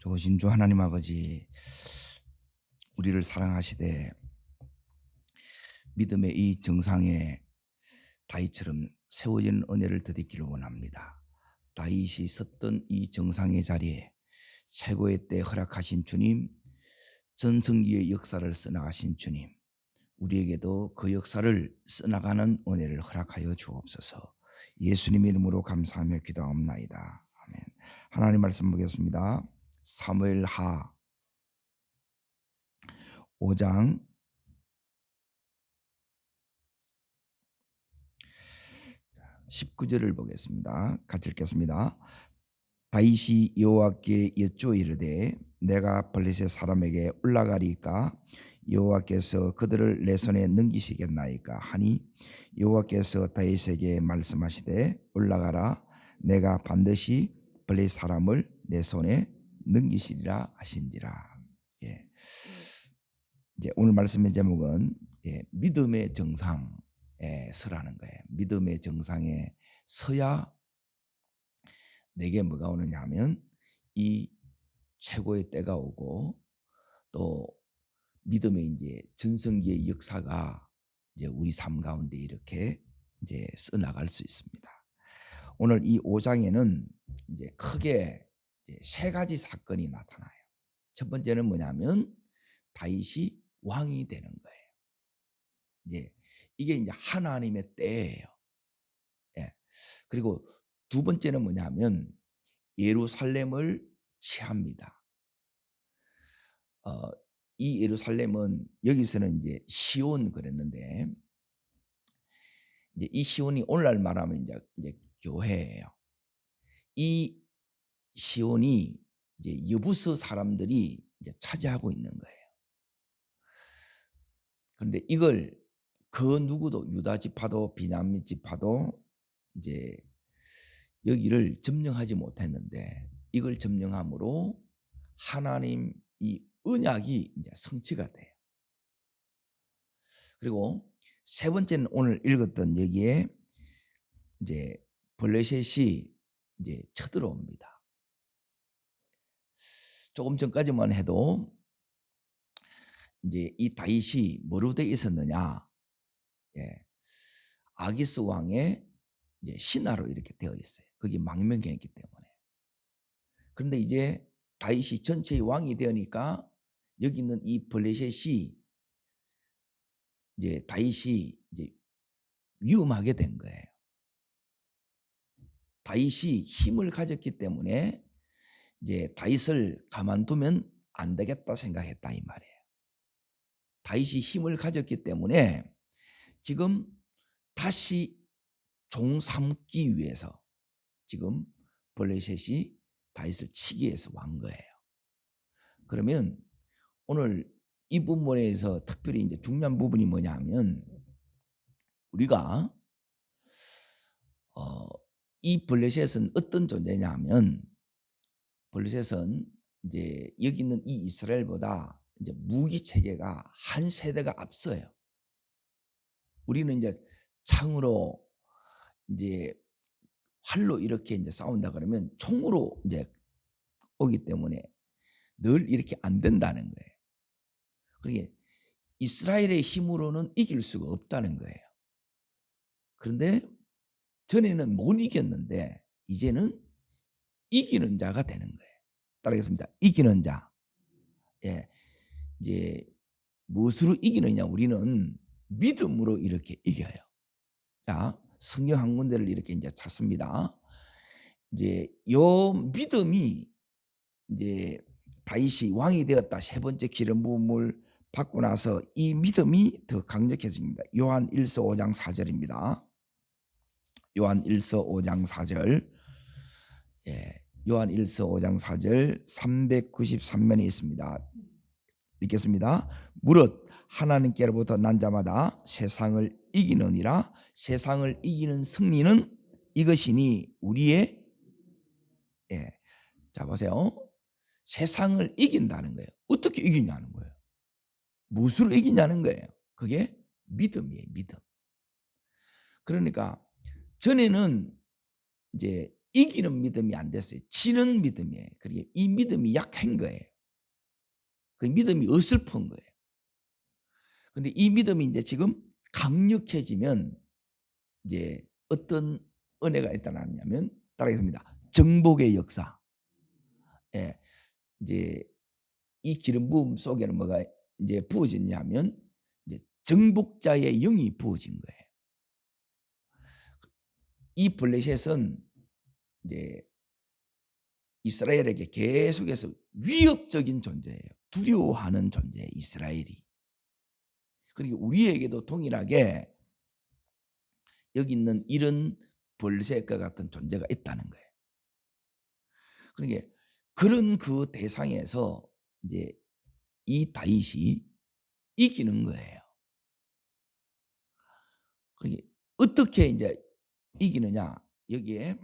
좋으신 주 하나님 아버지, 우리를 사랑하시되 믿음의 이 정상에 다윗처럼 세워진 은혜를 되찾기를 원합니다. 다윗이 섰던 이 정상의 자리에 최고의 때 허락하신 주님, 전성기의 역사를 써나가신 주님, 우리에게도 그 역사를 써나가는 은혜를 허락하여 주옵소서. 예수님의 이름으로 감사하며 기도하옵나이다. 아멘. 하나님 말씀 보겠습니다. 사무엘하 5장 19절을 보겠습니다. 같이 읽겠습니다. 다윗이 여호와께 여쭈어 이르되 내가 블레셋 사람에게 올라가리까 여호와께서 그들을 내 손에 넘기시겠나이까 하니 여호와께서 다윗에게 말씀하시되 올라가라 내가 반드시 블레셋 사람을 내 손에 넘기시리라 하신지라. 예. 이제 오늘 말씀의 제목은 믿음의 정상에 서라는 거예요. 믿음의 정상에 서야 내게 뭐가 오느냐 하면 이 최고의 때가 오고 또 믿음의 이제 전성기의 역사가 이제 우리 삶 가운데 이렇게 이제 써 나갈 수 있습니다. 오늘 이 5장에는 이제 크게 이제 세 가지 사건이 나타나요. 첫 번째는 뭐냐면 다윗이 왕이 되는 거예요. 이게 이제 하나님의 때예요. 예. 그리고 두 번째는 뭐냐면 예루살렘을 취합니다. 이 예루살렘은 여기서는 이제 시온 그랬는데 이제 이 시온이 오늘날 말하면 이제 교회예요. 이 시온이 이제 여부스 사람들이 이제 차지하고 있는 거예요. 그런데 이걸 그 누구도 유다 지파도 비냐민 지파도 이제 여기를 점령하지 못했는데 이걸 점령함으로 하나님 이 언약이 이제 성취가 돼요. 그리고 세 번째는 오늘 읽었던 여기에 이제 블레셋이 이제 쳐들어옵니다. 조금 전까지만 해도 이제 이 다윗이 뭐로 되어 있었느냐? 아기스 왕의 이제 신하로 이렇게 되어 있어요. 그게 망명경이기 때문에. 그런데 이제 다윗이 전체의 왕이 되니까 여기 있는 이 블레셋이 이제 다윗이 이제 위험하게 된 거예요. 다윗이 힘을 가졌기 때문에 이제 다윗을 가만두면 안 되겠다 생각했다 이 말이에요. 다윗이 힘을 가졌기 때문에 지금 다시 종 삼기 위해서 지금 블레셋이 다윗을 치기 위해서 왕 거예요. 그러면 오늘 이 부분에서 특별히 이제 중요한 부분이 뭐냐면 우리가 이 블레셋은 어떤 존재냐면 블레셋은 이제 여기 있는 이 이스라엘보다 이제 무기 체계가 한 세대가 앞서요. 우리는 이제 창으로 이제 활로 이렇게 이제 싸운다 그러면 총으로 이제 오기 때문에 늘 이렇게 안 된다는 거예요. 그러니까 이스라엘의 힘으로는 이길 수가 없다는 거예요. 그런데 전에는 못 이겼는데 이제는 이기는 자가 되는 거예요. 따라하겠습니다. 이기는 자. 예. 이제 무엇으로 이기느냐? 우리는 믿음으로 이렇게 이겨요. 자, 성경 한 군데를 이렇게 이제 찾습니다. 이제 요 믿음이 이제 다윗이 왕이 되었다. 세 번째 기름 부음을 받고 나서 이 믿음이 더 강력해집니다. 요한 1서 5장 4절입니다. 요한 1서 5장 4절. 예. 요한 1서 5장 4절 393면에 있습니다. 읽겠습니다. 무릇 하나님께로부터 난 자마다 세상을 이기느니라. 세상을 이기는 승리는 이것이니 우리의 자 보세요. 세상을 이긴다는 거예요. 어떻게 이기냐는 거예요. 무엇으로 이기냐는 거예요. 그게 믿음이에요. 믿음. 그러니까 전에는 이제 이기는 믿음이 안 됐어요. 지는 믿음이에요. 그러니까 이 믿음이 약한 거예요. 그 믿음이 어설픈 거예요. 근데 이 믿음이 이제 지금 강력해지면 이제 어떤 은혜가 나타나냐면 따라하겠습니다. 정복의 역사. 예. 이제 이 기름 부음 속에는 뭐가 이제 부어졌냐면 이제 정복자의 영이 부어진 거예요. 이 블레셋은 이제 이스라엘에게 계속해서 위협적인 존재예요. 두려워하는 존재예요, 이스라엘이. 그리고 우리에게도 동일하게 여기 있는 이런 블레셋과 같은 존재가 있다는 거예요. 그러니까 그런 그 대상에서 이제 이 다윗이 이기는 거예요. 그러니까 어떻게 이제 이기느냐? 여기에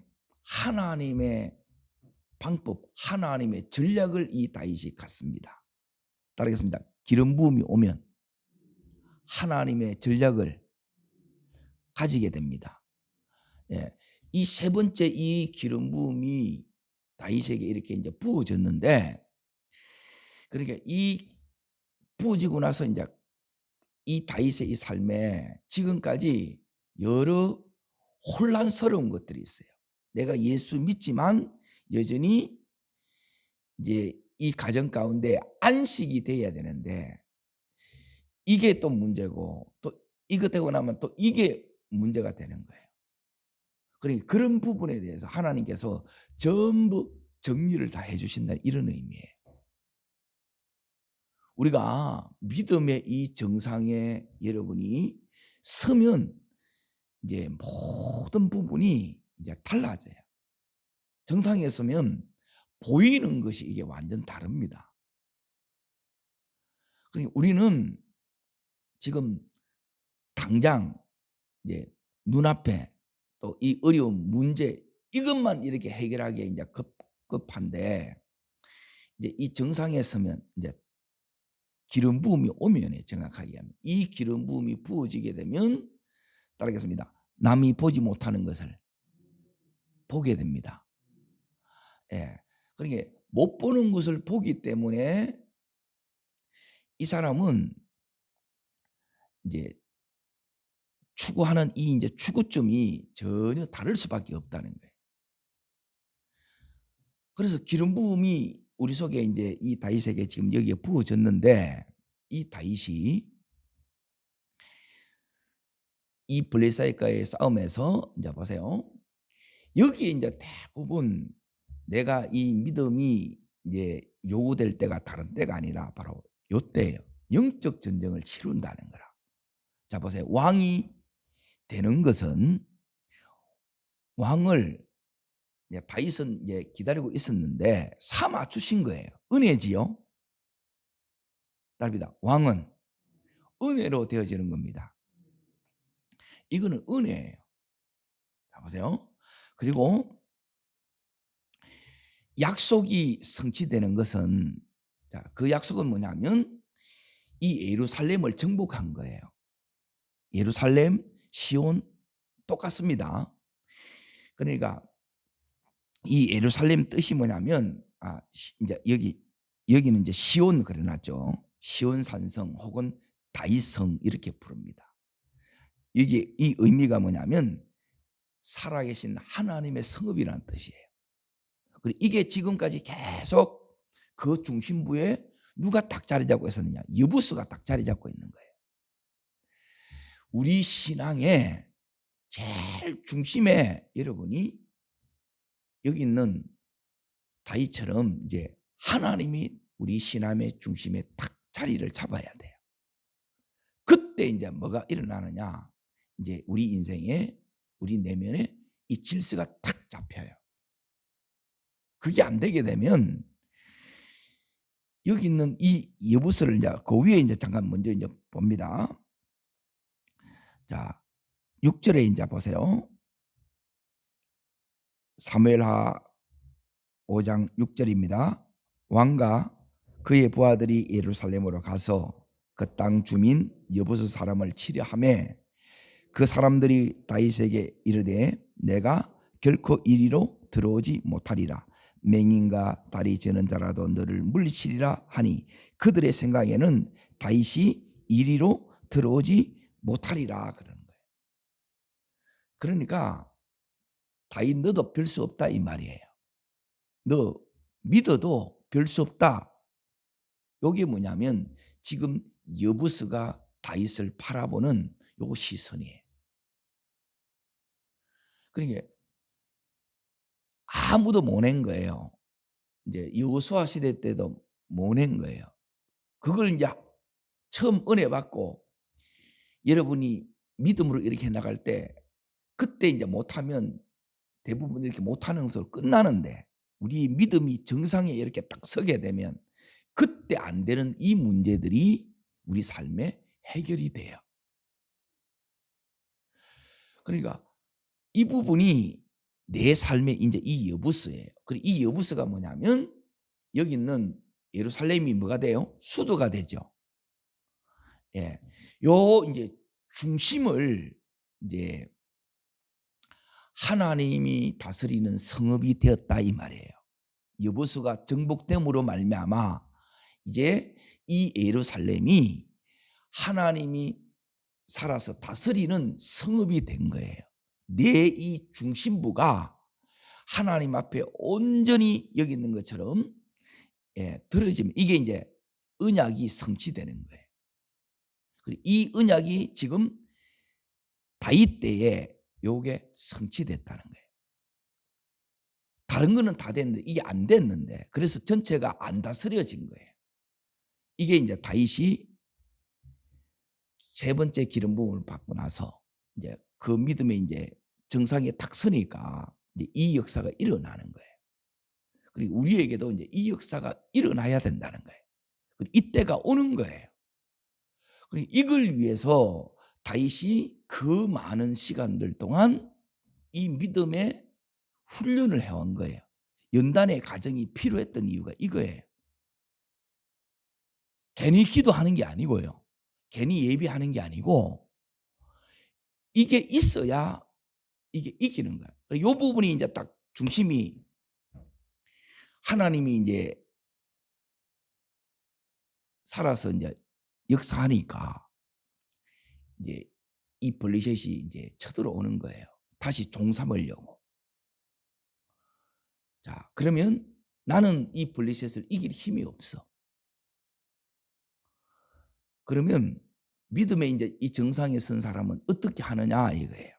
하나님의 방법, 하나님의 전략을 이 다윗이 갖습니다. 따르겠습니다. 기름 부음이 오면 하나님의 전략을 가지게 됩니다. 예. 이 세 번째 이 기름 부음이 다윗에게 이렇게 이제 부어졌는데, 그러니까 이 부어지고 나서 이제 이 다윗의 이 삶에 지금까지 여러 혼란스러운 것들이 있어요. 내가 예수 믿지만 여전히 이제 이 가정 가운데 안식이 돼야 되는데 이게 또 문제고, 또 이거 되고 나면 또 이게 문제가 되는 거예요. 그러니까 그런 부분에 대해서 하나님께서 전부 정리를 다 해주신다, 이런 의미예요. 우리가 믿음의 이 정상에 여러분이 서면 이제 모든 부분이 이제 달라져요. 정상에 서면 보이는 것이 이게 완전 다릅니다. 그러니까 우리는 지금 당장 이제 눈앞에 또 이 어려운 문제 이것만 이렇게 해결하기에 이제 급한데, 이제 이 정상에 서면 이제 기름 부음이 오면, 정확하게 하면 이 기름 부음이 부어지게 되면 따르겠습니다. 남이 보지 못하는 것을 보게 됩니다. 예. 그러니까 못 보는 것을 보기 때문에 이 사람은 이제 추구하는 이 이제 추구점이 전혀 다를 수밖에 없다는 거예요. 그래서 기름 부음이 우리 속에 이제 이 다윗에게 지금 여기에 부어졌는데, 이 다윗이 이 블레셋과의 싸움에서 이제 보세요. 여기에 이제 대부분 내가 이 믿음이 이제 요구될 때가 다른 때가 아니라 바로 요때예요. 영적 전쟁을 치룬다는 거라. 자, 보세요. 왕이 되는 것은, 왕을 이제 다윗은 이제 기다리고 있었는데 삼아 주신 거예요. 은혜지요. 답니다. 왕은 은혜로 되어지는 겁니다. 이거는 은혜예요. 자, 보세요. 그리고 약속이 성취되는 것은, 자, 그 약속은 뭐냐면 이 예루살렘을 정복한 거예요. 예루살렘, 시온 똑같습니다. 그러니까 이 예루살렘 뜻이 뭐냐면, 이제 여기는 이제 시온 그려놨죠. 시온 산성 혹은 다윗성 이렇게 부릅니다. 이게 이 의미가 뭐냐면 살아계신 하나님의 성읍이라는 뜻이에요. 그리고 이게 지금까지 계속 그 중심부에 누가 딱 자리 잡고 있었느냐? 여부수가 딱 자리 잡고 있는 거예요. 우리 신앙의 제일 중심에 여러분이 여기 있는 다윗처럼 이제 하나님이 우리 신앙의 중심에 딱 자리를 잡아야 돼요. 그때 이제 뭐가 일어나느냐? 이제 우리 인생에, 우리 내면에 이 질서가 탁 잡혀요. 그게 안 되게 되면 여기 있는 이 여부서를 이제 그 위에 이제 잠깐 먼저 이제 봅니다. 자, 6절에 이제 보세요. 사무엘하 5장 6절입니다. 왕과 그의 부하들이 예루살렘으로 가서 그 땅 주민 여부수 사람을 치려하매 그 사람들이 다윗에게 이르되 내가 결코 이리로 들어오지 못하리라. 맹인과 다리 저는 자라도 너를 물리치리라 하니 그들의 생각에는 다윗이 이리로 들어오지 못하리라 그러는 거예요. 그러니까 다윗 너도 별 수 없다 이 말이에요. 너 믿어도 별 수 없다. 이게 뭐냐면 지금 여부스가 다윗을 바라보는 요 시선이에요. 그러니까 아무도 못 낸 거예요. 이제 여호수아 시대 때도 못 낸 거예요. 그걸 이제 처음 은혜 받고 여러분이 믿음으로 이렇게 나갈 때 그때 이제 못하면 대부분 이렇게 못하는 것으로 끝나는데 우리 믿음이 정상에 이렇게 딱 서게 되면 그때 안 되는 이 문제들이 우리 삶에 해결이 돼요. 그러니까 이 부분이 내 삶의 이제 이 여부스예요. 그리고 이 여부스가 뭐냐면 여기 있는 예루살렘이 뭐가 돼요? 수도가 되죠. 예. 요 이제 중심을 이제 하나님이 다스리는 성읍이 되었다 이 말이에요. 여보수가 정복됨으로 말미암아 이제 이 예루살렘이 하나님이 살아서 다스리는 성읍이 된 거예요. 내 이 중심부가 하나님 앞에 온전히 여기 있는 것처럼 들어지면 이게 이제 언약이 성취되는 거예요. 이 언약이 지금 다윗 때에 요게 성취됐다는 거예요. 다른 거는 다 됐는데 이게 안 됐는데 그래서 전체가 안 다스려진 거예요. 이게 이제 다윗이 세 번째 기름 부음을 받고 나서 이제 그 믿음에 이제 정상에 딱 서니까 이제 이 역사가 일어나는 거예요. 그리고 우리에게도 이제 이 역사가 일어나야 된다는 거예요. 그리고 이때가 오는 거예요. 그리고 이걸 위해서 다윗이 그 많은 시간들 동안 이 믿음의 훈련을 해온 거예요. 연단의 과정이 필요했던 이유가 이거예요. 괜히 기도하는 게 아니고요. 괜히 예비하는 게 아니고 이게 있어야 이게 이기는 거예요. 이 부분이 이제 딱 중심이 하나님이 이제 살아서 이제 역사하니까 이제 이 블리셋이 이제 쳐들어오는 거예요. 다시 종삼으려고. 자, 그러면 나는 이 블리셋을 이길 힘이 없어. 그러면 믿음에 이제 이 정상에 선 사람은 어떻게 하느냐 이거예요.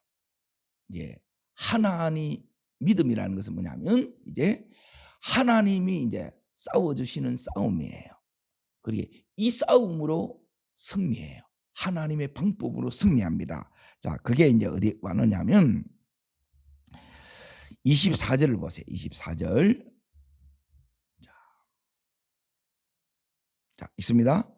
이제 하나님 믿음이라는 것은 뭐냐면 이제 하나님이 이제 싸워주시는 싸움이에요. 그리고 이 싸움으로 승리해요. 하나님의 방법으로 승리합니다. 자, 그게 이제 어디 왔느냐면 24절을 보세요. 24절. 자, 있습니다.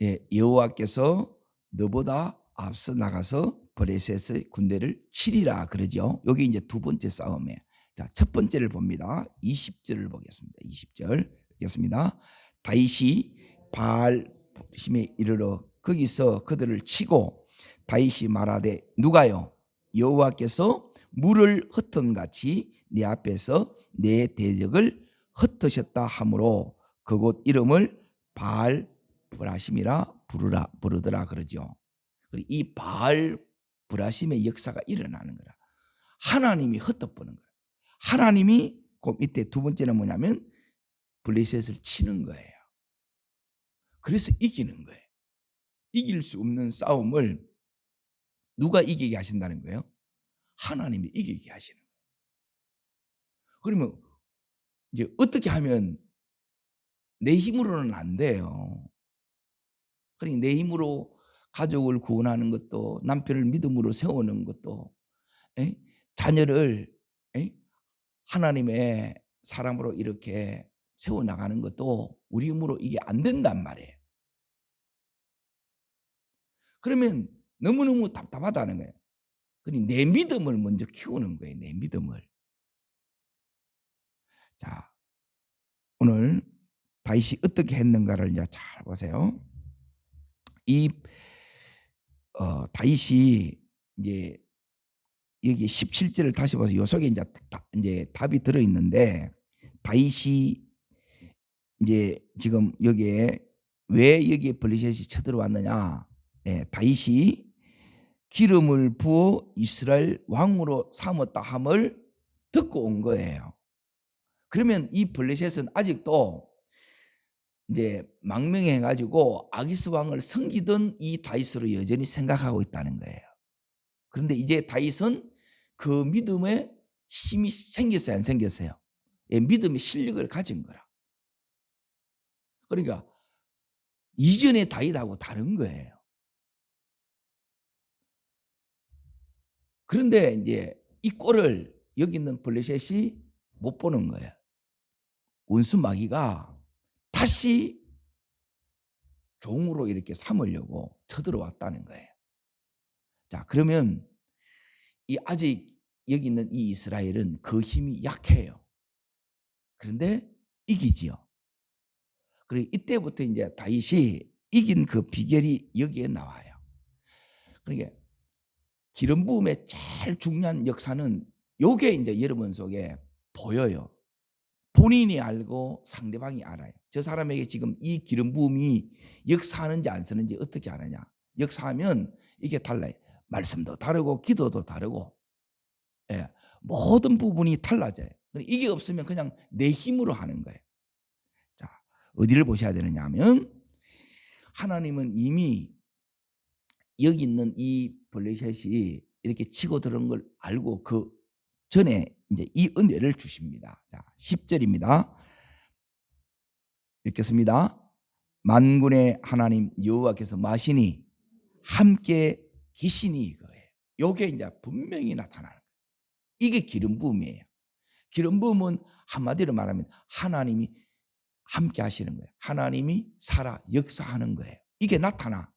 예, 여호와께서 너보다 앞서 나가서 블레셋의 군대를 치리라 그러죠. 여기 이제 두 번째 싸움이에요. 자, 첫 번째를 봅니다. 20절을 보겠습니다. 20절 보겠습니다. 다윗이 바알심에 이르러 거기서 그들을 치고 다윗이 말하되 누가요? 여호와께서 물을 흩은 같이 내 앞에서 내 대적을 흩으셨다 하므로 그곳 이름을 바알 브라심이라 부르더라 그러죠. 이 바알 브라심의 역사가 일어나는 거라. 하나님이 흩어보는 거예요. 하나님이 그 밑에 두 번째는 뭐냐면 블레셋을 치는 거예요. 그래서 이기는 거예요. 이길 수 없는 싸움을 누가 이기게 하신다는 거예요? 하나님이 이기게 하시는 거예요. 그러면 이제 어떻게 하면 내 힘으로는 안 돼요. 그러니 내 힘으로 가족을 구원하는 것도 남편을 믿음으로 세우는 것도 자녀를 하나님의 사람으로 이렇게 세워나가는 것도 우리 힘으로 이게 안 된단 말이에요. 그러면 너무너무 답답하다는 거예요. 그러니 내 믿음을 먼저 키우는 거예요. 내 믿음을. 자, 오늘 다윗이 어떻게 했는가를 이제 잘 보세요. 이 다윗이 이제 여기 17절을 다시 봐서 요 속에 이제 답이 들어 있는데, 다윗이 이제 지금 여기에 왜 여기에 블레셋이 쳐들어왔느냐? 예, 다윗이 기름을 부어 이스라엘 왕으로 삼았다 함을 듣고 온 거예요. 그러면 이 블레셋은 아직도 이제 망명해 가지고 아기스 왕을 섬기던 이 다윗으로 여전히 생각하고 있다는 거예요. 그런데 이제 다윗은 그 믿음에 힘이 생겼어요, 안 생겼어요? 예, 믿음의 실력을 가진 거라. 그러니까 이전의 다윗하고 다른 거예요. 그런데 이제 이 꼴을 여기 있는 블레셋이 못 보는 거예요. 원수 마귀가 다시 종으로 이렇게 삼으려고 쳐들어왔다는 거예요. 자, 그러면 이 아직 여기 있는 이 이스라엘은 그 힘이 약해요. 그런데 이기지요. 그리고 이때부터 이제 다윗이 이긴 그 비결이 여기에 나와요. 그러니까 기름 부음의 제일 중요한 역사는 요게 이제 여러분 속에 보여요. 본인이 알고 상대방이 알아요. 저 사람에게 지금 이 기름 부음이 역사하는지 안 쓰는지 어떻게 아느냐? 역사하면 이게 달라요. 말씀도 다르고 기도도 다르고, 예, 모든 부분이 달라져요. 이게 없으면 그냥 내 힘으로 하는 거예요. 자, 어디를 보셔야 되느냐 하면, 하나님은 이미 여기 있는 이 블레셋이 이렇게 치고 들어온 걸 알고 그 전에 이제 이 은혜를 주십니다. 자, 10절입니다. 읽겠습니다. 만군의 하나님 여호와께서 마시니 함께 계시니, 이거예요. 요게 이제 분명히 나타나는 거예요. 이게 기름 부음이에요. 기름 부음은 한마디로 말하면 하나님이 함께 하시는 거예요. 하나님이 살아 역사하는 거예요. 이게 나타나.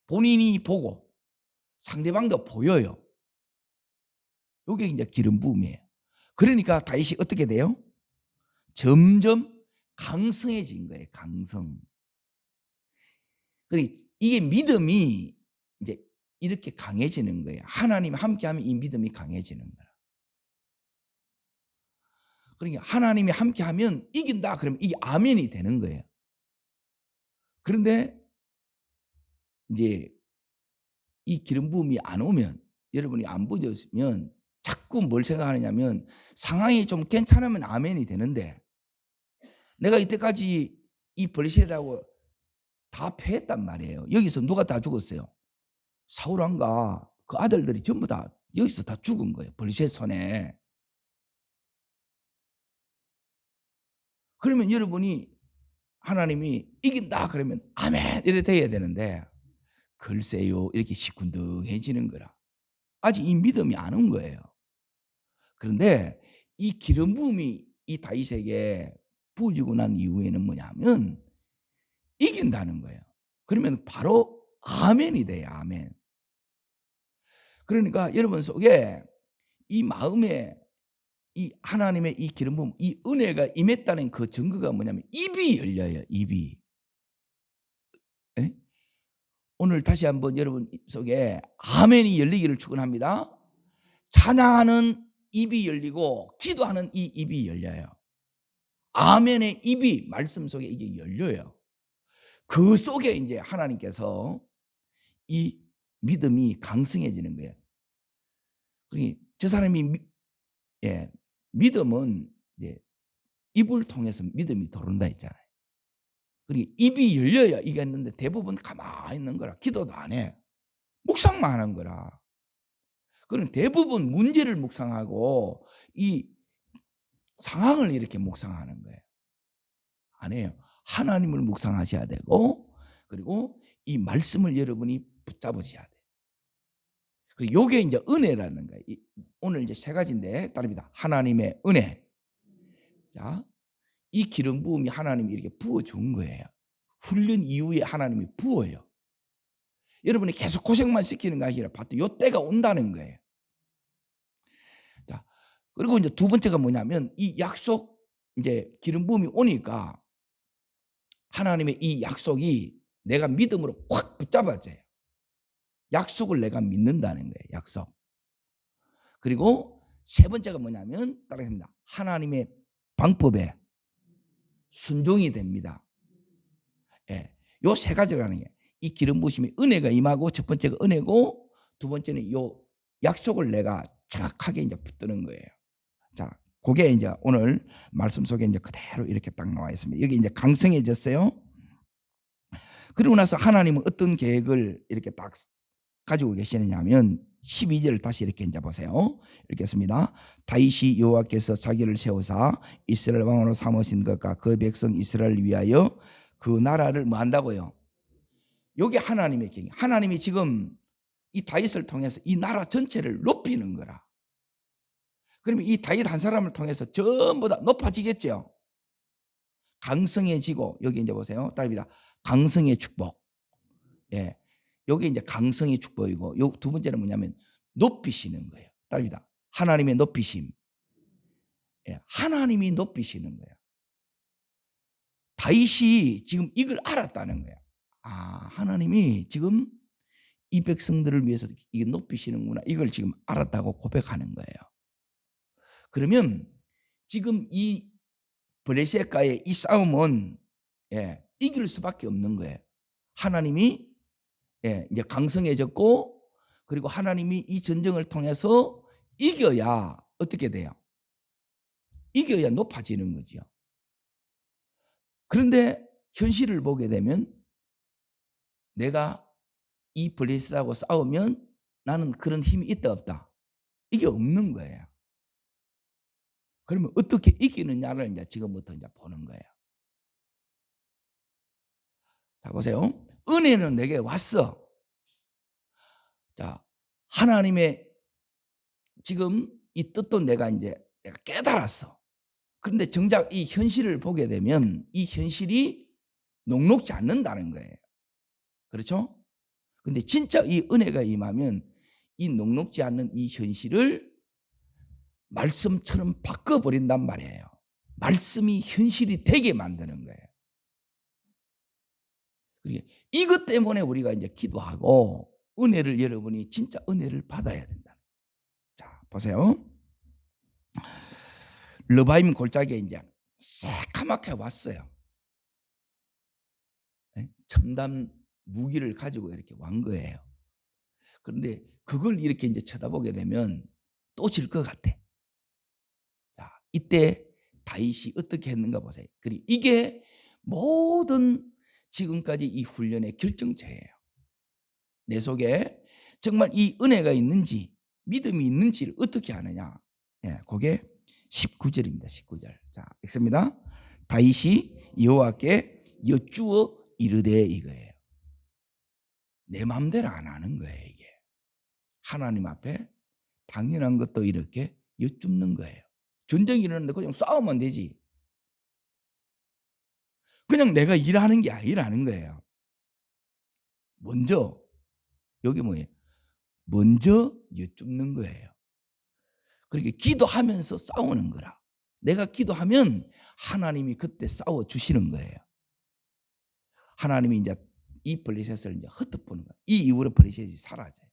본인이 보고 상대방도 보여요. 이게 이제 기름 부음이에요. 그러니까 다윗이 어떻게 돼요? 점점 강성해진 거예요. 강성. 그러니까 이게 믿음이 이제 이렇게 강해지는 거예요. 하나님 함께하면 이 믿음이 강해지는 거야. 그러니까 하나님이 함께하면 이긴다 그러면 이게 아멘이 되는 거예요. 그런데 이제 이 기름 부음이 안 오면, 여러분이 안 부어졌으면 자꾸 뭘 생각하느냐면, 상황이 좀 괜찮으면 아멘이 되는데, 내가 이때까지 이 블레셋하고 다 패했단 말이에요. 여기서 누가 다 죽었어요? 사울 왕과 그 아들들이 전부 다 여기서 다 죽은 거예요. 블레셋 손에. 그러면 여러분이 하나님이 이긴다 그러면 아멘 이래 돼야 되는데, 글쎄요 이렇게 시큰둥해지는 거라. 아직 이 믿음이 안 온 거예요. 그런데 이 기름 부음이 이 다윗에게 부어지고 난 이후에는 뭐냐면 이긴다는 거예요. 그러면 바로 아멘이 돼요. 아멘. 그러니까 여러분 속에 이 마음에 이 하나님의 이 기름 부음, 이 은혜가 임했다는 그 증거가 뭐냐면 입이 열려요. 입이. 에? 오늘 다시 한번 여러분 속에 아멘이 열리기를 축원합니다. 찬양하는 입이 열리고 기도하는 이 입이 열려요. 아멘의 입이 말씀 속에 이게 열려요. 그 속에 이제 하나님께서 이 믿음이 강성해지는 거예요. 그러니 저 사람이 믿음은 이제 입을 통해서 믿음이 들어온다 했잖아요. 그러니 입이 열려야 이게 했는데 대부분 가만히 있는 거라. 기도도 안 해. 묵상만 하는 거라. 그럼 대부분 문제를 묵상하고 이 상황을 이렇게 묵상하는 거예요. 안 해요. 하나님을 묵상하셔야 되고, 그리고 이 말씀을 여러분이 붙잡으셔야 돼요. 그리고 요게 이제 은혜라는 거예요. 오늘 이제 세 가지인데 따릅니다. 하나님의 은혜. 자, 이 기름 부음이 하나님이 이렇게 부어준 거예요. 훈련 이후에 하나님이 부어요. 여러분이 계속 고생만 시키는 거 아니라 봐도 요 때가 온다는 거예요. 자, 그리고 이제 두 번째가 뭐냐면 이 약속 이제 기름 부음이 오니까 하나님의 이 약속이 내가 믿음으로 확 붙잡아져요. 약속을 내가 믿는다는 거예요. 약속. 그리고 세 번째가 뭐냐면 따라합니다. 하나님의 방법에 순종이 됩니다. 예, 요 세 가지가 하는 게 이 기름 부으심이 은혜가 임하고, 첫 번째가 은혜고, 두 번째는 요 약속을 내가 정확하게 이제 붙드는 거예요. 자, 그게 이제 오늘 말씀 속에 이제 그대로 이렇게 딱 나와 있습니다. 여기 이제 강성해졌어요. 그리고 나서 하나님은 어떤 계획을 이렇게 딱 가지고 계시느냐면 12절 다시 이렇게 이제 보세요. 이렇게 했습니다. 다윗이 여호와께서 자기를 세우사 이스라엘 왕으로 삼으신 것과 그 백성 이스라엘을 위하여 그 나라를 뭐 한다고요? 여기 하나님의 계획. 하나님이 지금 이 다윗을 통해서 이 나라 전체를 높이는 거라. 그러면 이 다윗 한 사람을 통해서 전부 다 높아지겠죠. 강성해지고, 여기 이제 보세요. 따릅니다. 강성의 축복. 예. 여기 이제 강성의 축복이고, 요 두 번째는 뭐냐면 높이시는 거예요. 따릅니다. 하나님의 높이심. 예. 하나님이 높이시는 거예요. 다윗이 지금 이걸 알았다는 거예요. 아, 하나님이 지금 이 백성들을 위해서 이게 높이시는구나. 이걸 지금 알았다고 고백하는 거예요. 그러면 지금 이 블레셋과의 이 싸움은 이길 수밖에 없는 거예요. 하나님이 이제 강성해졌고, 그리고 하나님이 이 전쟁을 통해서 이겨야 어떻게 돼요? 이겨야 높아지는 거죠. 그런데 현실을 보게 되면 내가 이 블레셋하고 싸우면 나는 그런 힘이 있다 없다? 이게 없는 거예요. 그러면 어떻게 이기느냐를 이제 지금부터 이제 보는 거예요. 자, 보세요. 은혜는 내게 왔어. 자, 하나님의 지금 이 뜻도 내가 깨달았어. 그런데 정작 이 현실을 보게 되면 이 현실이 녹록지 않는다는 거예요. 그렇죠? 근데 진짜 이 은혜가 임하면 이 녹록지 않는 이 현실을 말씀처럼 바꿔버린단 말이에요. 말씀이 현실이 되게 만드는 거예요. 그러니까 이것 때문에 우리가 이제 기도하고 은혜를, 여러분이 진짜 은혜를 받아야 된다. 자, 보세요. 르바임 골짜기에 이제 새까맣게 왔어요. 첨단 무기를 가지고 이렇게 완 거예요. 그런데 그걸 이렇게 이제 쳐다보게 되면 또 질 것 같아. 자, 이때 다윗이 어떻게 했는가 보세요. 그리고 이게 모든 지금까지 이 훈련의 결정체예요. 내 속에 정말 이 은혜가 있는지, 믿음이 있는지를 어떻게 하느냐. 그게 19절입니다. 19절. 자, 읽습니다. 다윗이 여호와께 여쭈어 이르되, 이거예요. 내 마음대로 안 하는 거예요. 이게 하나님 앞에 당연한 것도 이렇게 여쭙는 거예요. 전쟁이 일어났는데 그냥 싸우면 되지. 그냥 내가 일하는 게 아니라는 거예요. 먼저, 여기 뭐예요? 먼저 여쭙는 거예요. 그러니까 기도하면서 싸우는 거라. 내가 기도하면 하나님이 그때 싸워 주시는 거예요. 하나님이 이제 이 블레셋을 이제 흩어보는 거예요. 이 이후로 블레셋이 사라져요.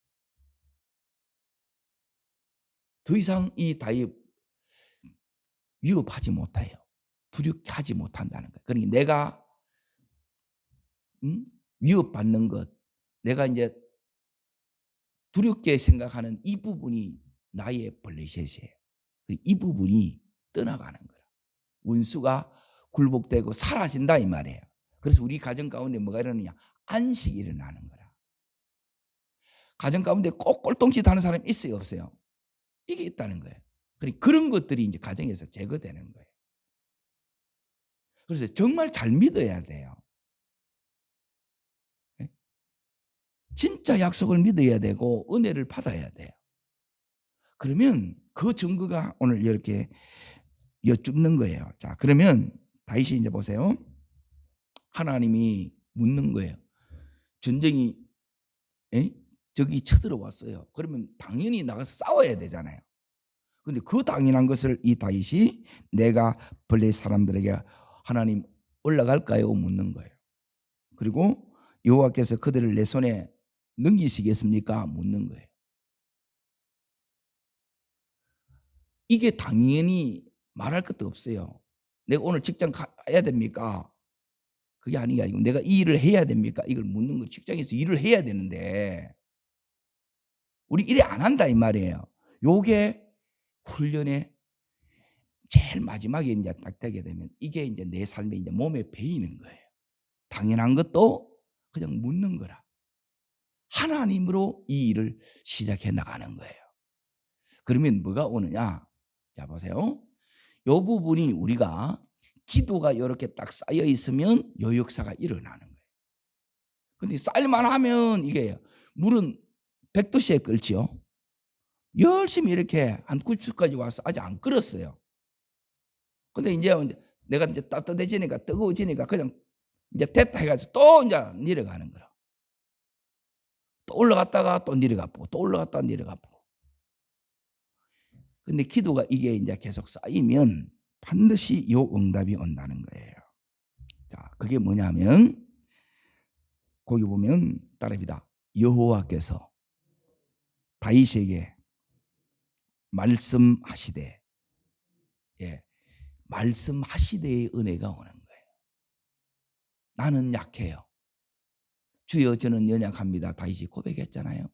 더 이상 이 다윗 위협하지 못해요. 두렵하지 못한다는 거예요. 그러니까 내가 위협받는 것, 내가 이제 두렵게 생각하는 이 부분이 나의 블레셋이에요. 이 부분이 떠나가는 거야. 원수가 굴복되고 사라진다 이 말이에요. 그래서 우리 가정 가운데 뭐가 일어나느냐? 안식이 일어나는 거라. 가정 가운데 꼭 꼴통짓 하는 사람이 있어요, 없어요? 이게 있다는 거예요. 그런 것들이 이제 가정에서 제거되는 거예요. 그래서 정말 잘 믿어야 돼요. 진짜 약속을 믿어야 되고 은혜를 받아야 돼요. 그러면 그 증거가 오늘 이렇게 여쭙는 거예요. 자, 그러면 다윗이 이제 보세요. 하나님이 묻는 거예요. 전쟁이 저기 쳐들어왔어요. 그러면 당연히 나가서 싸워야 되잖아요. 그런데 그 당연한 것을 이 다윗이 내가 블레셋 사람들에게 하나님 올라갈까요? 묻는 거예요. 그리고 여호와께서 그들을 내 손에 넘기시겠습니까? 묻는 거예요. 이게 당연히 말할 것도 없어요. 내가 오늘 직장 가야 됩니까? 그게 아니고 내가 이 일을 해야 됩니까? 이걸 묻는 거. 직장에서 일을 해야 되는데 우리 일 안 한다 이 말이에요. 요게 훈련의 제일 마지막에 이제 딱 되게 되면 이게 이제 내 삶에 이제 몸에 배이는 거예요. 당연한 것도 그냥 묻는 거라. 하나님으로 이 일을 시작해 나가는 거예요. 그러면 뭐가 오느냐? 자 보세요. 요 부분이 우리가 기도가 이렇게 딱 쌓여 있으면 요 역사가 일어나는 거예요. 근데 쌓일만 하면 이게 물은 100도씨에 끓지요. 열심히 이렇게 한 90도까지 와서 아직 안 끓었어요. 근데 이제 내가 이제 따뜻해지니까 뜨거워지니까 그냥 이제 됐다 해가지고 또 이제 내려가는 거라. 또 올라갔다가 또 내려가고 또 올라갔다가 내려가고. 근데 기도가 이게 이제 계속 쌓이면 반드시 요 응답이 온다는 거예요. 자, 그게 뭐냐면 거기 보면 따라합니다. 여호와께서 다윗에게 말씀하시되, 예, 말씀하시되의 은혜가 오는 거예요. 나는 약해요. 주여 저는 연약합니다. 다윗이 고백했잖아요.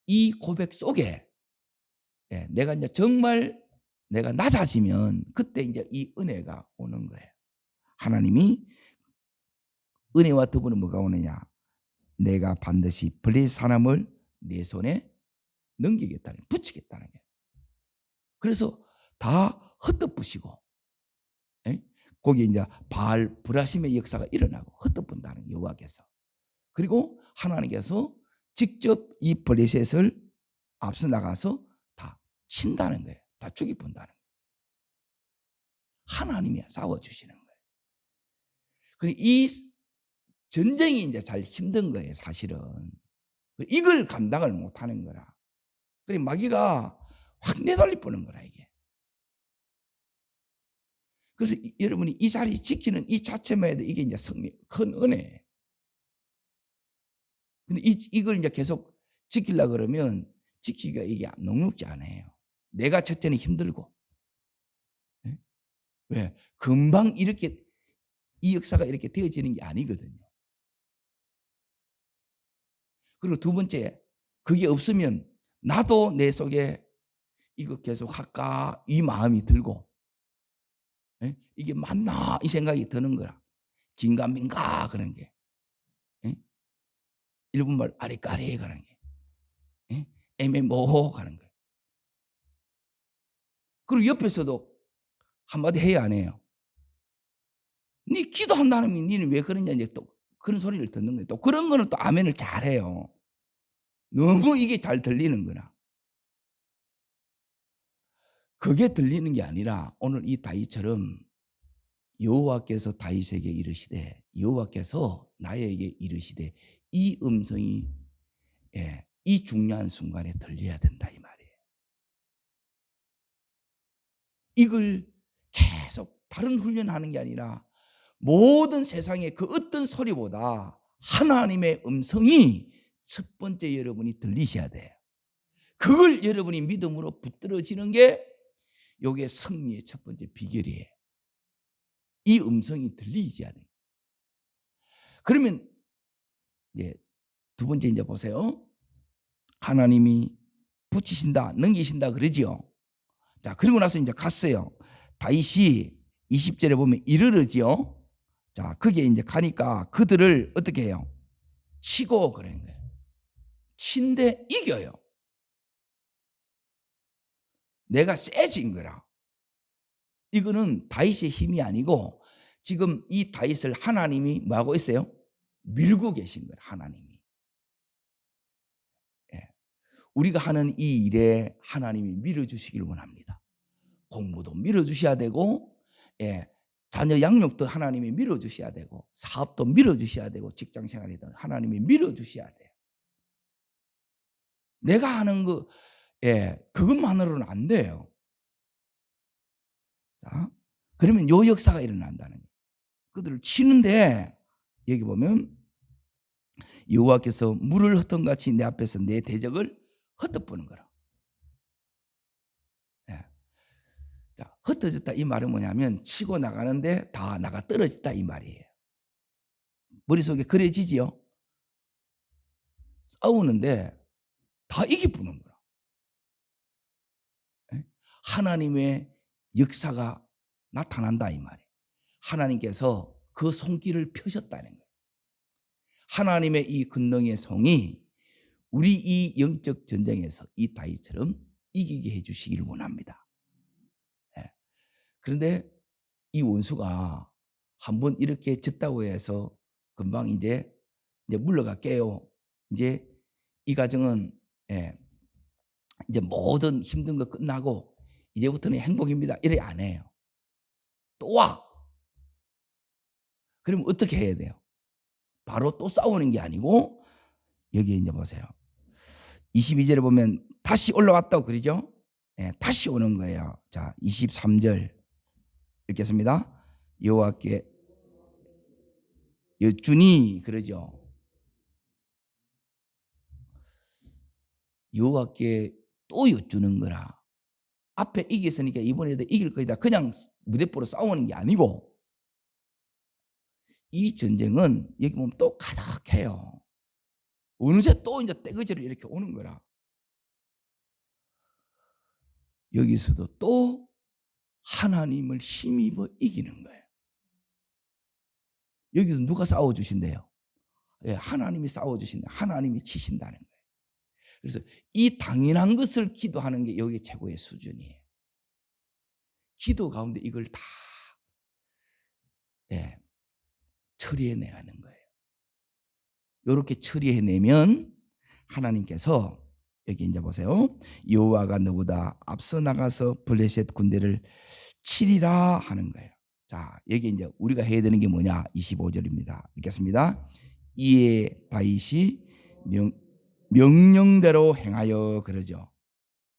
이 고백 속에 내가 이제 정말 내가 낮아지면 그때 이제 이 은혜가 오는 거예요. 하나님이 은혜와 더불어 뭐가 오느냐? 내가 반드시 블레셋 사람을 내 손에 넘기겠다는, 붙이겠다는 거예요. 그래서 다 흩어부시고, 거기 이제 바알 브라심의 역사가 일어나고 흩어본다는 여호와께서. 그리고 하나님께서 직접 이 블레셋을 앞서 나가서 다 친다는 거예요. 다 죽이본다는 거예요. 하나님이 싸워주시는 거예요. 그리고 이 전쟁이 이제 잘 힘든 거예요, 사실은. 이걸 감당을 못하는 거라. 그리고 마귀가 확 내달리 보는 거라, 이게. 그래서 여러분이 이 자리 지키는 이 자체만 해도 이게 이제 승리, 큰 은혜예요. 근데 이걸 이제 계속 지키려고 그러면 지키기가 이게 녹록지 않아요. 내가 첫째는 힘들고. 네? 왜? 금방 이렇게 이 역사가 이렇게 되어지는 게 아니거든요. 그리고 두 번째, 그게 없으면 나도 내 속에 이거 계속 할까 이 마음이 들고, 이게 맞나 이 생각이 드는 거라. 긴가민가 그런 게, 일본말 아리까리 그런 게, 애매모호 가는 거예요. 그리고 옆에서도 한마디 해야 안 해요. 네 기도한다는 니는 왜 그러냐 이제 또 그런 소리를 듣는 거예요. 또 그런 거는 또 아멘을 잘해요. 너무 이게 잘 들리는 거라. 그게 들리는 게 아니라 오늘 이 다윗처럼 여호와께서 다윗에게 이르시되, 여호와께서 나에게 이르시되, 이 음성이 이 중요한 순간에 들려야 된다 이 말이에요. 이걸 계속 다른 훈련하는 게 아니라 모든 세상의 그 어떤 소리보다 하나님의 음성이 첫 번째 여러분이 들리셔야 돼요. 그걸 여러분이 믿음으로 붙들어지는 게 요게 승리의 첫 번째 비결이에요. 이 음성이 들리셔야 돼요. 그러면 이제 두 번째 이제 보세요. 하나님이 붙이신다, 넘기신다 그러지요. 자, 그리고 나서 이제 갔어요. 다윗이 20절에 보면 이르르지요. 자, 거기에 이제 가니까 그들을 어떻게 해요? 치고 그러는 거예요. 친데 이겨요. 내가 세진 거라. 이거는 다윗의 힘이 아니고 지금 이 다윗을 하나님이 뭐하고 있어요? 밀고 계신 거예요. 하나님이. 우리가 하는 이 일에 하나님이 밀어주시길 원합니다. 공부도 밀어주셔야 되고, 자녀 양육도 하나님이 밀어주셔야 되고, 사업도 밀어주셔야 되고, 직장생활이든 하나님이 밀어주셔야 돼요. 내가 하는 그것만으로는 안 돼요. 자, 그러면 요 역사가 일어난다는 거예요. 그들을 치는데 여기 보면 여호와께서 물을 흩은같이 내 앞에서 내 대적을 흩어보는 거라. 예. 자, 흩어졌다 이 말은 뭐냐면 치고 나가는데 다 나가 떨어졌다 이 말이에요. 머릿속에 그려지지요. 싸우는데 다 이기부는 거라. 예? 하나님의 역사가 나타난다 이 말이에요. 하나님께서 그 손길을 펴셨다는 거예요. 하나님의 이 권능의 손이 우리 이 영적 전쟁에서 이 다윗처럼 이기게 해주시기를 원합니다. 예. 그런데 이 원수가 한번 이렇게 졌다고 해서 금방 이제 물러갈게요. 이제 이 가정은 이제 모든 힘든 거 끝나고 이제부터는 행복입니다. 이래 안 해요. 또 와. 그럼 어떻게 해야 돼요? 바로 또 싸우는 게 아니고 여기 이제 보세요. 22절에 보면 다시 올라왔다고 그러죠? 다시 오는 거예요. 자, 23절 읽겠습니다. 여호와께 여쭈니 그러죠. 여호와께 또 여쭈는 거라. 앞에 이겼으니까 이번에도 이길 거다. 그냥 무대포로 싸우는 게 아니고 이 전쟁은 여기 보면 또 가득해요. 어느새 또 이제 떼거지로 이렇게 오는 거라. 여기서도 또 하나님을 힘입어 이기는 거예요. 여기서 누가 싸워주신대요? 하나님이 싸워주신다. 하나님이 치신다는 거예요. 그래서 이 당연한 것을 기도하는 게 여기 최고의 수준이에요. 기도 가운데 이걸 다 처리해내야 하는 거예요. 이렇게 처리해내면 하나님께서 여기 이제 보세요. 여호와가 너보다 앞서 나가서 블레셋 군대를 치리라 하는 거예요. 자, 여기 이제 우리가 해야 되는 게 뭐냐? 25절입니다. 읽겠습니다. 이에 다윗이 명령대로 행하여 그러죠.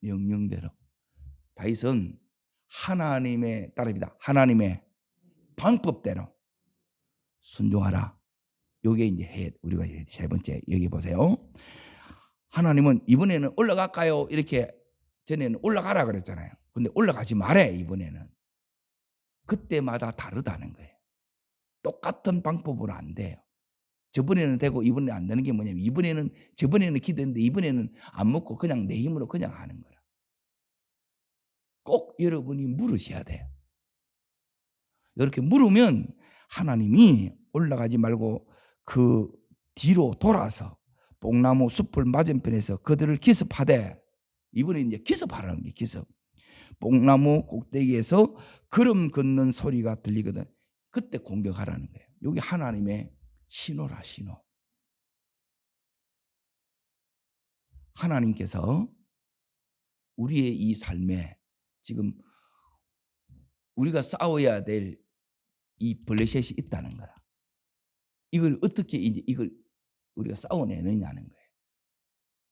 명령대로. 다윗은 하나님의 따릅니다. 하나님의 방법대로 순종하라. 요게 이제 우리가 세 번째 여기 보세요. 하나님은 이번에는 올라갈까요? 이렇게 전에는 올라가라 그랬잖아요. 근데 올라가지 말래 이번에는. 그때마다 다르다는 거예요. 똑같은 방법으로 안 돼요. 저번에는 되고 이번에는 안 되는 게 뭐냐면 저번에는 기도했는데 이번에는 안 먹고 그냥 내 힘으로 그냥 하는 거라. 꼭 여러분이 물으셔야 돼요. 이렇게 물으면 하나님이 올라가지 말고 그 뒤로 돌아서 뽕나무 숲을 맞은편에서 그들을 기습하되, 이번에 이제 기습하라는 게 기습. 뽕나무 꼭대기에서 걸음 걷는 소리가 들리거든. 그때 공격하라는 거예요. 여기 하나님의 신호라, 신호. 하나님께서 우리의 이 삶에 지금 우리가 싸워야 될 이 블레셋이 있다는 거라. 이걸 어떻게 이제 이걸 우리가 싸워내느냐는 거예요.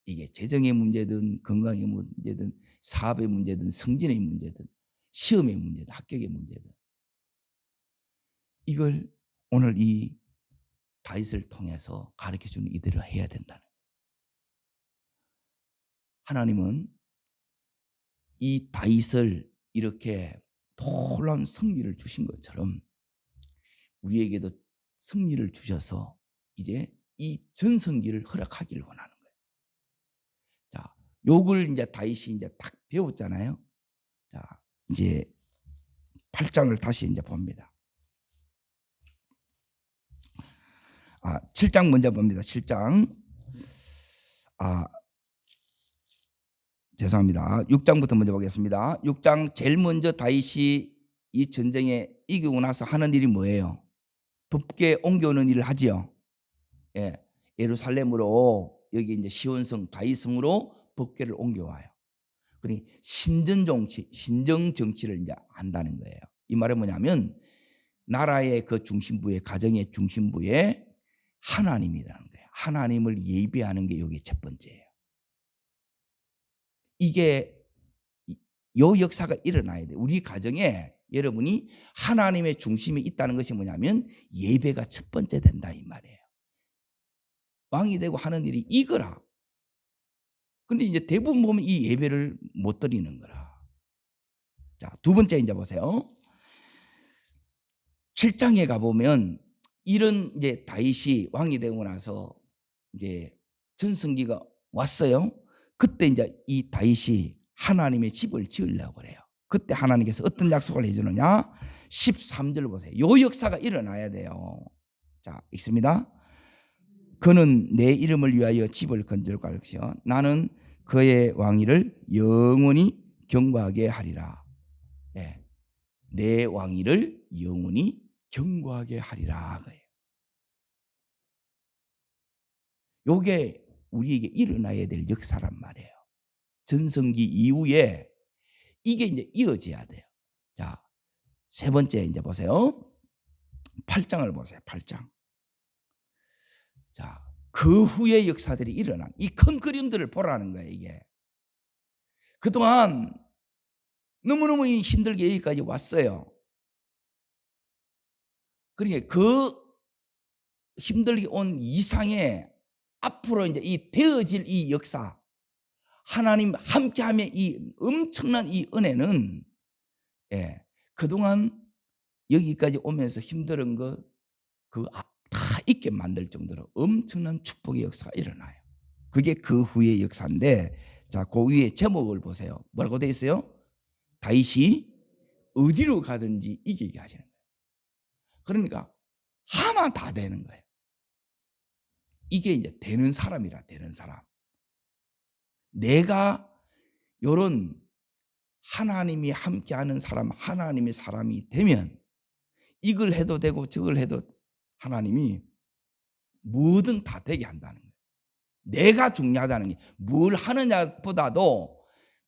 이게 재정의 문제든 건강의 문제든 사업의 문제든 성진의 문제든 시험의 문제든 합격의 문제든 이걸 오늘 이 다윗을 통해서 가르쳐주는 이대로 해야 된다는 거예요. 하나님은 이 다윗을 이렇게 놀라운 승리를 주신 것처럼 우리에게도 승리를 주셔서 이제 이 전성기를 허락하기를 원하는 거예요. 자, 요걸 이제 다윗이 이제 딱 배웠잖아요. 자, 이제 8장을 다시 이제 봅니다. 7장 먼저 봅니다. 7장. 죄송합니다. 6장부터 먼저 보겠습니다. 6장 제일 먼저 다윗이 이 전쟁에 이기고 나서 하는 일이 뭐예요? 법궤 옮겨오는 일을 하지요. 예루살렘으로 여기 이제 시온성 다윗성으로 법궤를 옮겨와요. 그러니 신정 정치를 이제 한다는 거예요. 이 말은 뭐냐면 나라의 그 중심부에, 가정의 중심부에 하나님이라는 거예요. 하나님을 예배하는 게 여기 첫 번째예요. 이게 요 역사가 일어나야 돼. 우리 가정에 여러분이 하나님의 중심에 있다는 것이 뭐냐면 예배가 첫 번째 된다 이 말이에요. 왕이 되고 하는 일이 이거라. 근데 이제 대부분 보면 이 예배를 못 드리는 거라. 자, 두 번째 이제 보세요. 7장에 가보면 이런 이제 다윗이 왕이 되고 나서 이제 전성기가 왔어요. 그때 이제 이 다윗이 하나님의 집을 지으려고 그래요. 그때 하나님께서 어떤 약속을 해주느냐? 13절 보세요. 요 역사가 일어나야 돼요. 자, 읽습니다. 그는 내 이름을 위하여 집을 건설할 것이요 나는 그의 왕위를 영원히 경고하게 하리라. 예, 내 왕위를 영원히 경고하게 하리라. 요게 우리에게 일어나야 될 역사란 말이에요. 전성기 이후에 이게 이제 이어져야 돼요. 자, 세 번째 이제 보세요. 8장을 보세요. 8장. 자, 그 후의 역사들이 일어난 이 큰 그림들을 보라는 거예요. 이게 그동안 너무너무 힘들게 여기까지 왔어요. 그러니까 그 힘들게 온 이상의 앞으로 이제 이 되어질 이 역사, 하나님 함께하며 이 엄청난 이 은혜는 그동안 여기까지 오면서 힘든 거 그 다 있게 만들 정도로 엄청난 축복의 역사가 일어나요. 그게 그 후의 역사인데, 자, 그 위에 제목을 보세요. 뭐라고 되어 있어요? 다윗이 어디로 가든지 이기게 하시는 거예요. 그러니까 하면 다 되는 거예요. 이게 이제 되는 사람이라, 되는 사람. 내가 요런 하나님이 함께하는 사람, 하나님의 사람이 되면 이걸 해도 되고 저걸 해도 하나님이 뭐든 다 되게 한다는 거예요. 내가 중요하다는 게 뭘 하느냐보다도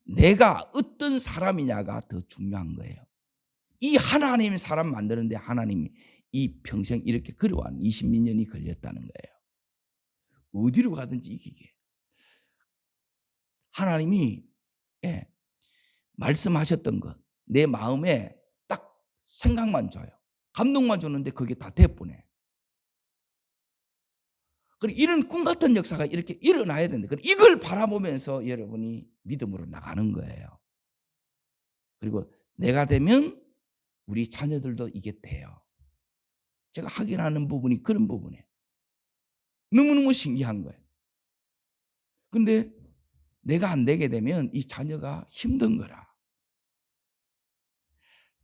내가 어떤 사람이냐가 더 중요한 거예요. 이 하나님의 사람 만드는데 하나님이 이 평생 이렇게 걸어왔는 20몇 년이 걸렸다는 거예요. 어디로 가든지 이기게. 하나님이 말씀하셨던 것, 내 마음에 딱 생각만 줘요. 감동만 주는데 그게 다 돼보네. 그리고 이런 꿈 같은 역사가 이렇게 일어나야 되는데 이걸 바라보면서 여러분이 믿음으로 나가는 거예요. 그리고 내가 되면 우리 자녀들도 이게 돼요. 제가 확인하는 부분이 그런 부분이에요. 너무너무 신기한 거예요. 근데 내가 안 되게 되면 이 자녀가 힘든 거라.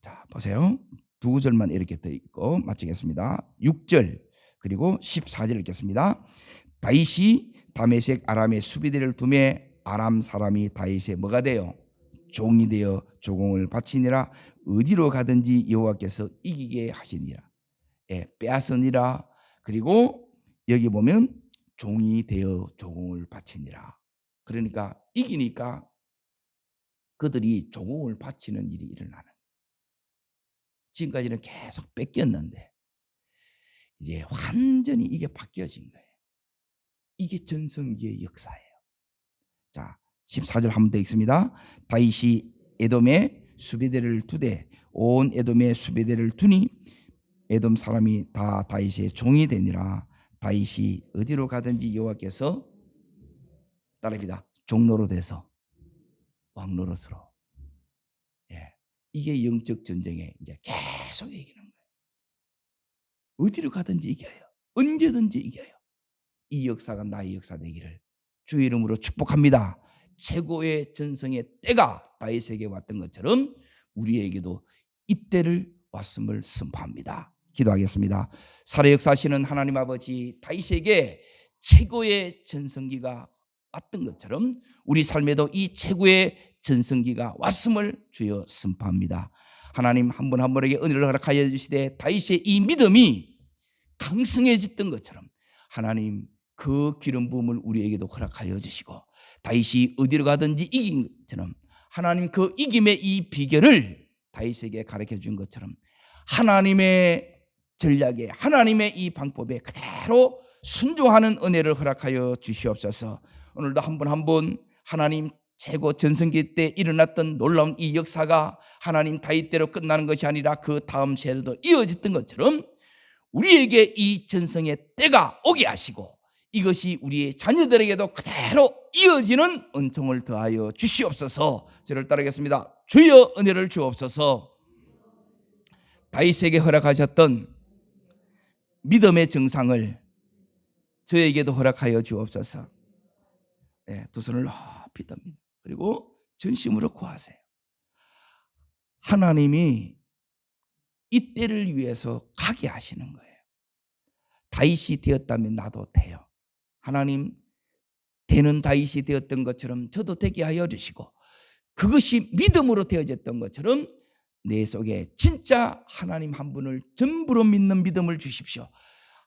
자, 보세요. 두 구절만 이렇게 더 읽고 마치겠습니다. 6절 그리고 14절 읽겠습니다. 다윗이 다메섹 아람의 수비대를 두매 아람 사람이 다윗의 뭐가 돼요? 종이 되어 조공을 바치니라. 어디로 가든지 여호와께서 이기게 하시니라. 빼앗으니라. 그리고 여기 보면 종이 되어 조공을 바치니라. 그러니까 이기니까 그들이 조공을 바치는 일이 일어나는 거예요. 지금까지는 계속 뺏겼는데 이제 완전히 이게 바뀌어진 거예요. 이게 전성기의 역사예요. 자, 14절 한 번 더 읽습니다. 다윗이 에돔의 수비대를 두되 온 에돔의 수비대를 두니 에돔 사람이 다 다윗의 종이 되니라. 다윗이 어디로 가든지 여호와께서 따라합니다. 종로로 돼서 왕노릇으로. 이게 영적 전쟁에 이제 계속 이기는 거예요. 어디로 가든지 이겨요. 언제든지 이겨요. 이 역사가 나의 역사 되기를 주의 이름으로 축복합니다. 최고의 전성의 때가 다윗에게 왔던 것처럼 우리에게도 이때를 왔음을 선포합니다. 기도하겠습니다. 살아 역사하시는 하나님 아버지, 다윗에게 최고의 전성기가 왔던 것처럼 우리 삶에도 이 최고의 전성기가 왔음을 주여 선포합니다. 하나님 한 분 한 분에게 은혜를 허락하여 주시되 다윗의 이 믿음이 강성해졌던 것처럼 하나님 그 기름 부음을 우리에게도 허락하여 주시고 다윗이 어디로 가든지 이긴 것처럼 하나님 그 이김의 이 비결을 다윗에게 가르쳐 준 것처럼 하나님의 전략에 하나님의 이 방법에 그대로 순종하는 은혜를 허락하여 주시옵소서. 오늘도 한 분 한 분 하나님 최고 전성기 때 일어났던 놀라운 이 역사가 하나님 다윗대로 끝나는 것이 아니라 그 다음 세대도 이어졌던 것처럼 우리에게 이 전성의 때가 오게 하시고 이것이 우리의 자녀들에게도 그대로 이어지는 은총을 더하여 주시옵소서. 저를 따르겠습니다. 주여 은혜를 주옵소서. 다윗에게 허락하셨던 믿음의 정상을 저에게도 허락하여 주옵소서. 네, 두 손을 높이 듭니다. 그리고 전심으로 구하세요. 하나님이 이 때를 위해서 가게 하시는 거예요. 다윗이 되었다면 나도 돼요. 하나님 되는 다윗이 되었던 것처럼 저도 되게 하여 주시고 그것이 믿음으로 되어졌던 것처럼 내 속에 진짜 하나님 한 분을 전부로 믿는 믿음을 주십시오.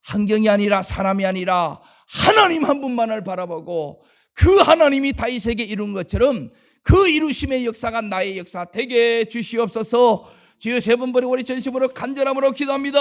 환경이 아니라 사람이 아니라 하나님 한 분만을 바라보고 그 하나님이 다윗에게 이룬 것처럼 그 이루심의 역사가 나의 역사 되게 주시옵소서. 주여 세 번 버리고 우리 전심으로 간절함으로 기도합니다.